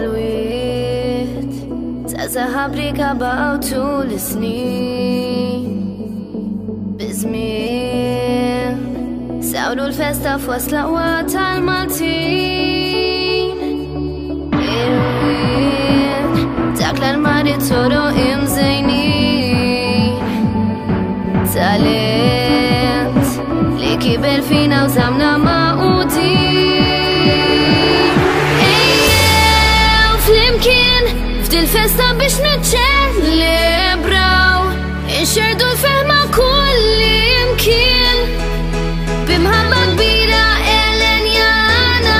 tal-wiet Zazaha brika baqgħu tul is-snin Bizmien sawru l-festa fost l-aqwa tal-Maltin Il-wien dak l-armari toro imżejnin Talent li kiber fina u zamna maqudin Ejjew flimkien f'dil-festa biex niċċelebraw Inxerdu l-fehma kullimkien Bimħabba kbira elenjana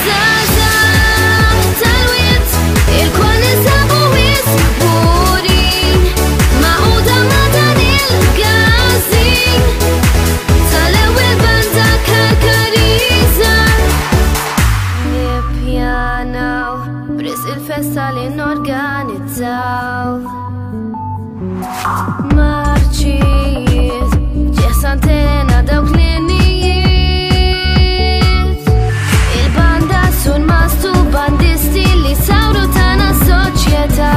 Zazah tal-wiet il-kol nisabu wisburin Maquda ma' dan il-gazin Tal-ewwel banda Karkariza Nippjanaw bris il-festa li norganizzaw Marċijiet ġeħsantena dawk l-inijiet Il-banda sun mastu bandisti li sawru tana soċjetà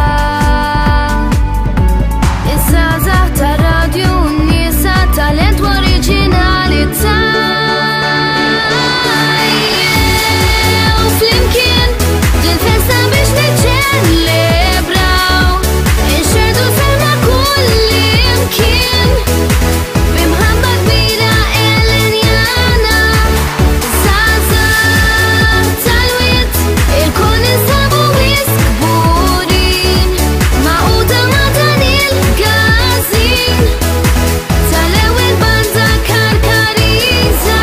Iż-żgħażagħ tar-radju n-nisa talent u oriġinalità Ejjew flimkien dil-festa biex niċċelebraw Inxerdu l-fehma kullimkien Bimħabba kbira elenjana Zazah tal-wiet il-kol nisabu wisburin Maquda ma' dan il-gazin Tal-ewwel banda Karkariza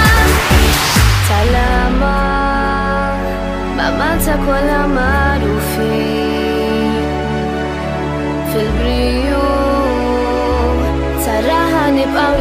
Tal-ama ma' Malta kollha magħrufin Fil-briju tar-raħa nibqgħu